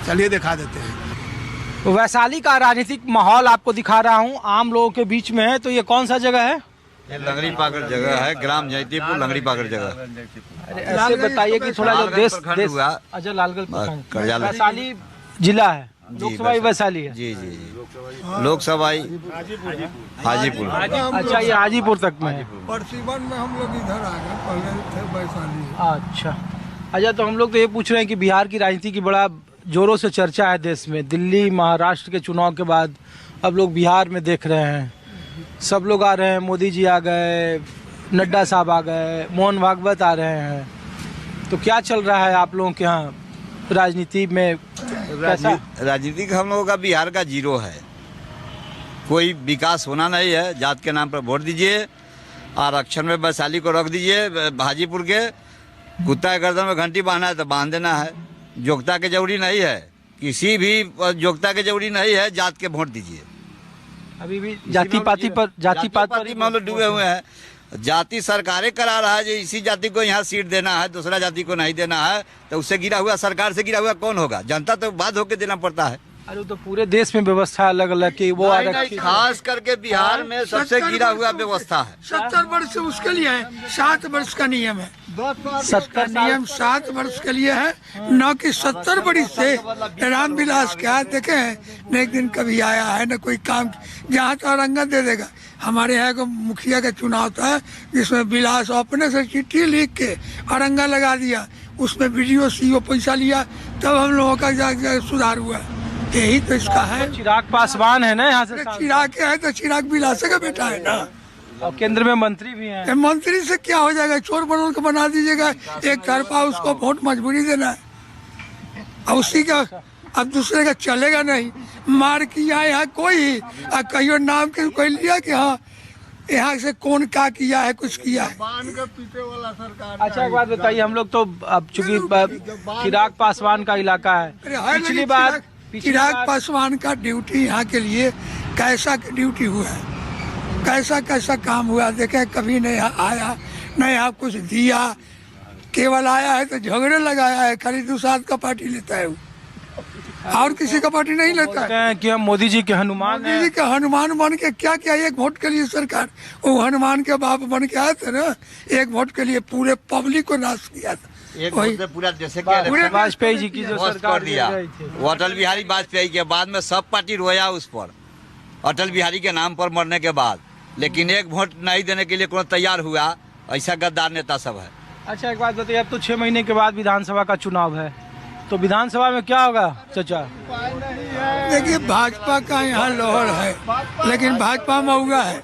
चलिए दिखा देते हैं। वैशाली का राजनीतिक माहौल आपको दिखा रहा हूँ, आम लोगों के बीच में है। तो ये कौन सा जगह है? ये लंगड़ी पाकर जगह है, ग्राम जयतीपुर लंगड़ी पाकर जगह। ऐसे बताइए कि थोड़ा जो देश हुआ। अच्छा, लालगढ़ प्रखंड, वैशाली जिला है, लोकसभा वैशाली है। जी जी जी, लोकसभा हाजीपुर। अच्छा, ये हाजीपुर तक में है। परसीवन में हम लोग इधर आ गए, पहले थे वैशाली। अच्छा, तो हम लोग तो ये पूछ रहे हैं कि बिहार की राजनीति की बड़ा जोरों से चर्चा है देश में। दिल्ली महाराष्ट्र के चुनाव के बाद अब लोग बिहार में देख रहे हैं, सब लोग आ रहे हैं। मोदी जी आ गए, नड्डा साहब आ गए, मोहन भागवत आ रहे हैं। तो क्या चल रहा है आप लोगों के यहाँ राजनीति में? राजनीति हम लोगों का बिहार का जीरो है, कोई विकास होना नहीं है। जात के नाम पर वोट दीजिए, आरक्षण में वैशाली को रख दीजिए। हाजीपुर के कुत्ता के गर्दन में घंटी बांधना है तो बांध देना है। योग्यता के जरूरी नहीं है, किसी भी योग्यता के जरूरी नहीं है, जात के वोट दीजिए। अभी भी जाति पाति पर हम लोग डूबे हुए हैं। जाति सरकारें करा रहा है जो इसी जाति को यहाँ सीट देना है, दूसरा जाति को नहीं देना है। तो उससे गिरा हुआ, सरकार से गिरा हुआ कौन होगा? जनता तो बाध्य होकर देना पड़ता है। अरे तो पूरे देश में व्यवस्था अलग अलग की वो खास करके बिहार में सबसे गिरा हुआ व्यवस्था है। 70 वर्ष से उसके लिए है, 7 वर्ष का नियम है। 70 नियम 7 वर्ष के लिए है, न कि 70 वर्ष से। रामविलास क्या देखे हैं, न एक दिन कभी आया है, न कोई काम। जहाँ तो औरंगा दे देगा। हमारे यहाँ को मुखिया का चुनाव था, जिसमें विलास अपने से चिट्ठी लिख के औरंगा लगा दिया, उसमें वीडियो सीओ पैसा लिया, तब हम लोगों का सुधार हुआ। यही तो इसका है। चिराग पासवान है ना यहाँ से? चिराग है तो चिराग विलासे का बेटा है ना, और केंद्र में मंत्री भी हैं। मंत्री से क्या हो जाएगा? चोर बनोल को बना दीजिएगा एक तरफा, उसको वोट मजबूरी देना है। और उसी का अब दूसरे का चलेगा नहीं। मार किया यहाँ कोई कहियो नाम के कोई लिया कि हाँ यहाँ से कौन क्या किया है, कुछ किया है। पीछे वाला सरकार। अच्छा, एक बात बताइए, हम लोग तो अब चूंकि चिराग पासवान का इलाका है, पिछली बार चिराग पासवान का ड्यूटी यहाँ के लिए कैसा ड्यूटी हुआ है, कैसा कैसा काम हुआ देखे। कभी नहीं आया, न यहाँ कुछ दिया, केवल आया है तो झगड़े लगाया है। खाली दूसरा का पार्टी लेता है वो, और किसी का पार्टी नहीं लेता है। कि हम मोदी जी के हनुमान बन के क्या किया? एक वोट के लिए सरकार, वो हनुमान के बाप बन के आए थे ना, एक वोट के लिए पूरे पब्लिक को नाश किया था। पूरा जैसे वाजपेयी जी की जो सरकार दिया, वो अटल बिहारी वाजपेयी के बाद में सब पार्टी रोया उस पर, अटल बिहारी के नाम पर मरने के बाद। लेकिन एक वोट नहीं देने के लिए कौन तैयार हुआ? ऐसा गद्दार नेता सब है। अच्छा, एक बात बताइए, अब तो 6 महीने के बाद विधानसभा का चुनाव है, तो विधानसभा में क्या होगा चाचा? देखिए, भाजपा का यहाँ लोहर है, लेकिन भाजपा मऊगा है।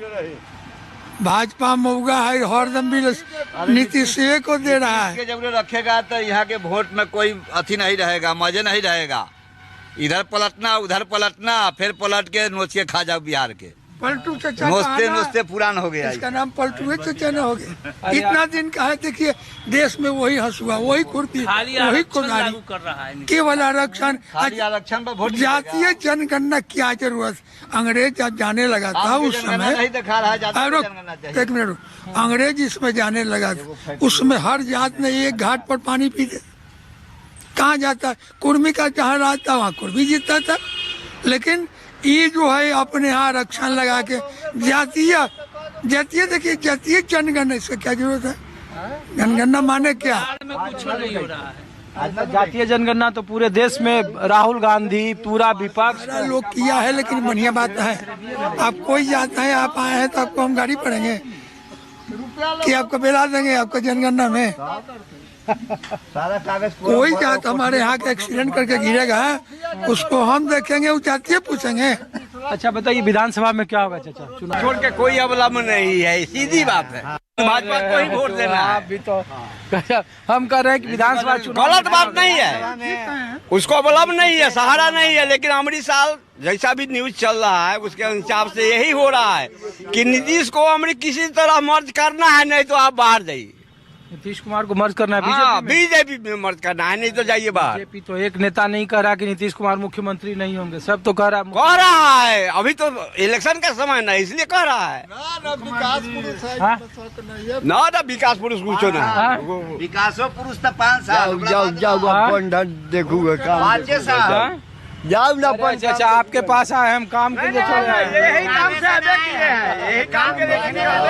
भाजपा मऊगा है, हरदम भी नीतीश को दे रहा है। जब रखेगा तो यहाँ के वोट में कोई अथी नहीं रहेगा, मजे नहीं रहेगा। इधर पलटना उधर पलटना, फिर पलट के नोच के खा जाओ बिहार के। पलटू चचा नोचते पुरान हो गया। इसका नाम पलटू चचा न हो गया। इतना दिन का है। देखिए, देश में वही हंसुआ, वही कुर्ती, वही कुदारी, केवल आरक्षण। जातीय जनगणना क्या जरूरत? अंग्रेज जाने लगा था उस समय। एक मिनट, अंग्रेज इसमें जाने लगा था, उसमें हर जात ने एक घाट पर पानी पीते। कहाँ जाता? कुर्मी का जहाँ राज था वहाँ कुर्मी जीतता था। लेकिन ये जो है अपने यहाँ आरक्षण लगा के जातीय देखिए, जातीय जनगणना, इसका क्या जरूरत है? जनगणना माने क्या? कुछ नहीं हो रहा है। जातीय जनगणना तो पूरे देश में राहुल गांधी, पूरा विपक्ष लोग किया है। लेकिन बढ़िया बात है, आप कोई जाता है, आप आए हैं तो आपको हम गाड़ी पड़ेंगे कि आपको मिला देंगे आपको जनगणना में? सारा कागज कोई जात हमारे यहाँ का एक्सीडेंट करके गिरेगा, उसको हम देखेंगे, वो जातीय पूछेंगे। अच्छा बताइए, विधानसभा में क्या होगा चाचा? चुनाव छोड़ के कोई अवलंब नहीं है, सीधी बात है। भाजपा को ही वोट देना है। आप भी तो हम कह रहे हैं कि विधानसभा चुनाव गलत बात नहीं है, उसको अवलंब नहीं है, सहारा नहीं है। लेकिन अमृत साल जैसा भी न्यूज चल रहा है उसके हिसाब से यही हो रहा है कि नीतीश को अमृत किसी तरह मर्ज करना है, नहीं तो आप बाहर जाइए। नीतीश कुमार को मर्ज करना है हाँ, बीजेपी बीजेपी में मर्ज करना है, नहीं तो जाइए बाहर। बीजेपी तो एक नेता नहीं कह रहा कि नीतीश कुमार मुख्यमंत्री नहीं होंगे, सब तो कह रहा है अभी तो इलेक्शन का समय ना, इसलिए कह रहा है ना विकास पुरुष कुछ ना विकासो पुरुष तो 5 साल देखूगा जाओ ना। अच्छा, आपके पास आए हम काम के लिए चले आए। यही काम से यही काम के देखने वाले।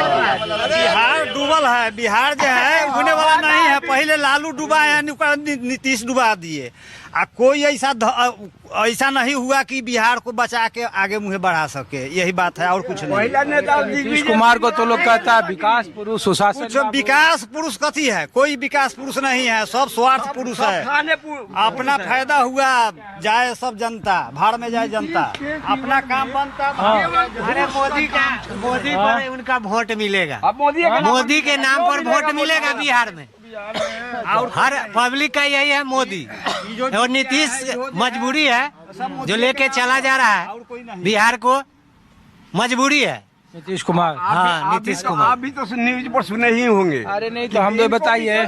बिहार डूबल है, बिहार जो है उगने वाला नहीं है। पहले लालू डूबा है, नीतीश डुबा दिए। कोई ऐसा नहीं हुआ कि बिहार को बचा के आगे मुँह बढ़ा सके, यही बात है और कुछ नहीं। नीतीश कुमार को तो लोग कहता है विकास पुरुष, सुशासन। विकास पुरुष कथी है? कोई विकास पुरुष नहीं है, सब स्वार्थ पुरुष है। अपना फायदा हुआ जाए सब जनता, भाड़ में जाए जनता, अपना काम बनता। अरे मोदी पर उनका वोट मिलेगा, मोदी के नाम पर वोट मिलेगा बिहार में। और हर पब्लिक का यही है मोदी, और नीतीश मजबूरी है जो लेके चला जा रहा है बिहार को, मजबूरी है नीतीश कुमार। हाँ, नीतीश कुमार। आप भी तो न्यूज पर सुने ही होंगे। अरे नहीं तो हम तो बताइए।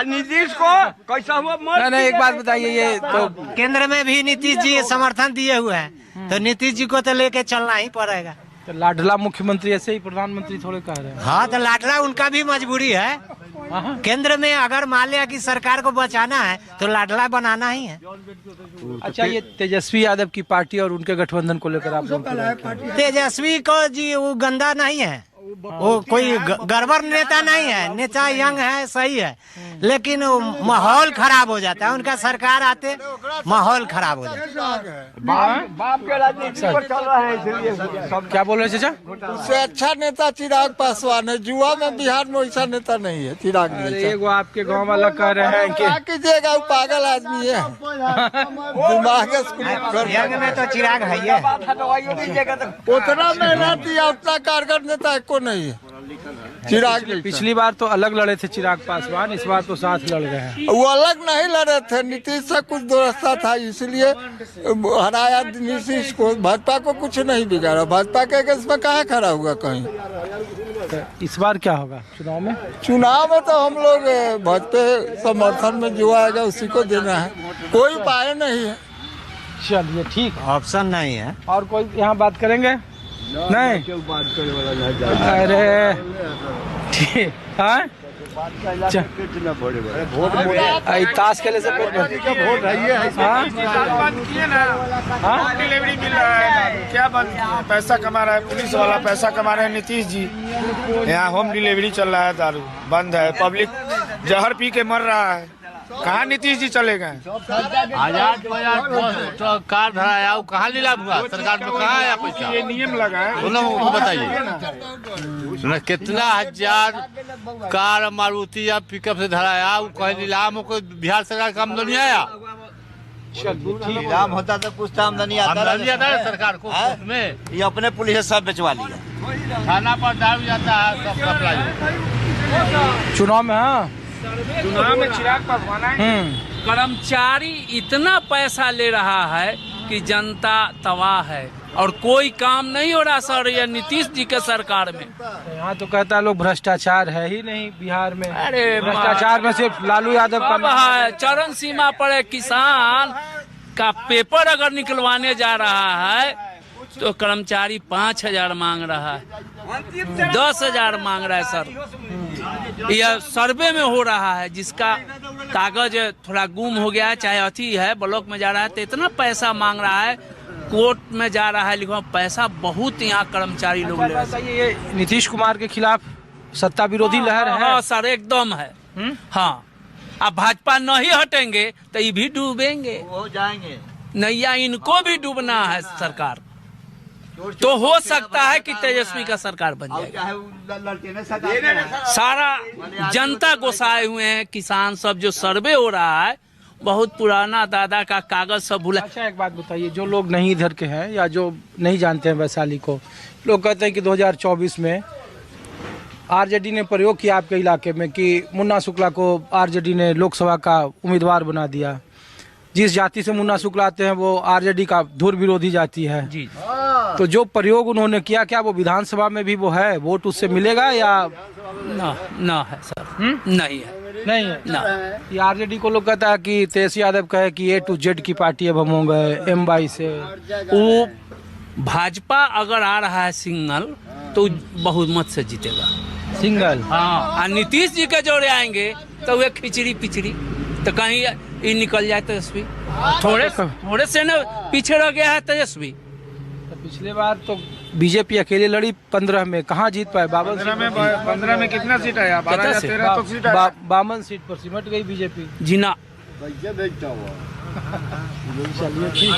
नीतीश को कैसा हुआ? नहीं, एक बात बताइए, ये तो केंद्र में भी नीतीश जी समर्थन दिए हुए हैं, तो नीतीश जी को तो लेके चलना ही पड़ेगा। तो लाडला मुख्यमंत्री ऐसे ही प्रधानमंत्री थोड़े कह रहे हैं। हाँ, तो लाडला उनका भी मजबूरी है। केंद्र में अगर मान लिया कि सरकार को बचाना है तो लाडला बनाना ही है। अच्छा, ये तेजस्वी यादव की पार्टी और उनके गठबंधन को लेकर आप लोग, तेजस्वी को जी वो गंदा नहीं है, वो कोई गड़बड़ नेता नहीं है, नेता यंग है, सही है, लेकिन माहौल खराब हो जाता है उनका सरकार आते, माहौल खराब हो जाता है। बाप के राजनीति पर चल रहा है, इसलिए क्या बोल रहे हैं चाचा? उससे अच्छा नेता चिराग पासवान है। जुआ में बिहार में वैसा नेता नहीं है चिराग। एगो आपके गांव वाला कह रहे हैं कि क्या कीजिएगा, वो पागल आदमी है, दिमाग यंग में तो चिराग है ही। उतना मेहनत या उतना कारगर नेता को नहीं है चिराग। पिछली बार तो अलग लड़े थे चिराग पासवान, इस बार तो साथ लड़ गए हैं। वो अलग नहीं लड़े थे, नीतीश से कुछ दुरस्ता था, इसलिए हराया नीतीश को। भाजपा को कुछ नहीं बिगाड़ा, भाजपा के केस में कहाँ खड़ा हुआ कहीं। तो इस बार क्या होगा चुनाव में? चुनाव में तो हम लोग भाजपा समर्थन में जो आएगा उसी को देना है, कोई उपाय नहीं है। चलिए ठीक, ऑप्शन नहीं है। और कोई यहाँ बात करेंगे? नहीं, क्यों बात करे वाला? अरे ठीक, हाँ ताश खेले से वोट डिलीवरी मिल रहा है, क्या बंद किया? पैसा कमा रहा है पुलिस वाला, पैसा कमा रहे हैं नीतीश जी। यहाँ होम डिलीवरी चल रहा है, दारू बंद है, पब्लिक जहर पी के मर रहा है। कहाँ नीतीश जी चले गए? आजाद तो कार धराया, वो कहाँ लीलाम हुआ? सरकार में कहाँ आया पैसा? ये नियम लगा है, उनको बताइए कितना हजार कार मारुति या पिकअप से धराया, वो कहीं नीलाम को बिहार सरकार का आमदनी आया? नीलाम होता तो कुछ तो आमदनी आता है सरकार को, उसमें ये अपने पुलिस से सब बेचवा लिया। थाना पर दारू जाता है, सब सप्लाई। चुनाव में, हाँ चुनाव में चिराग पासवान है। कर्मचारी इतना पैसा ले रहा है कि जनता तबाह है और कोई काम नहीं हो रहा सर, ये नीतीश जी के सरकार में। यहाँ तो कहता है लोग भ्रष्टाचार है ही नहीं बिहार में। अरे भ्रष्टाचार में सिर्फ लालू यादव का है। चरण सीमा पर एक किसान का पेपर अगर निकलवाने जा रहा है तो कर्मचारी 5,000 मांग रहा है, 10,000 मांग रहा है सर। यह सर्वे में हो रहा है, जिसका कागज थोड़ा गुम हो गया है, चाहे अथी है, ब्लॉक में जा रहा है तो इतना पैसा मांग रहा है, कोर्ट में जा रहा है, लिखो पैसा बहुत यहाँ कर्मचारी लोग ले रहे हैं। ये नीतीश कुमार के खिलाफ सत्ता विरोधी लहर है। हाँ सर, एकदम है। हाँ, अब भाजपा नहीं हटेंगे तो ये भी डूबेंगे, हो जाएंगे नैया इनको भी डूबना है सरकार। तो हो सकता है कि तेजस्वी का सरकार बन जाए। सारा जनता गोसाए हुए हैं, किसान सब, जो सर्वे हो रहा है बहुत पुराना दादा का कागज सब भूला। अच्छा, एक बात बताइए, जो लोग नहीं इधर के हैं या जो नहीं जानते हैं वैशाली को, लोग कहते हैं कि 2024 में आरजेडी ने प्रयोग किया आपके इलाके में कि मुन्ना शुक्ला को आरजेडी ने लोकसभा का उम्मीदवार बना दिया। जिस जाति से मुन्ना शुक्ला आते हैं वो आरजेडी का धुर विरोधी जाति है जी। तो जो प्रयोग उन्होंने किया, क्या वो विधानसभा में भी वो है, वोट उससे मिलेगा या ना ना है सर, नहीं है, नहीं है ना। ये आरजेडी को लोग कहता है कि तेज यादव कहे कि A to Z की पार्टी अब हम हो गए M22 से। वो भाजपा अगर आ रहा है सिंगल तो बहुमत से जीतेगा। सिंगल हाँ, और नीतीश जी के जोड़े आएंगे तो वे खिचड़ी पिचड़ी, तो कहीं ये निकल जाए तेजस्वी। थोड़े से न पीछे रह गया है तेजस्वी। तो पिछले बार तो बीजेपी अकेले लड़ी 15 में, कहाँ जीत पाए? 15 में कितना सीट आया? 12 या 13 तो सीट आया। 52 सीट पर सिमट गई बीजेपी। जी ना। चलिए ठीक।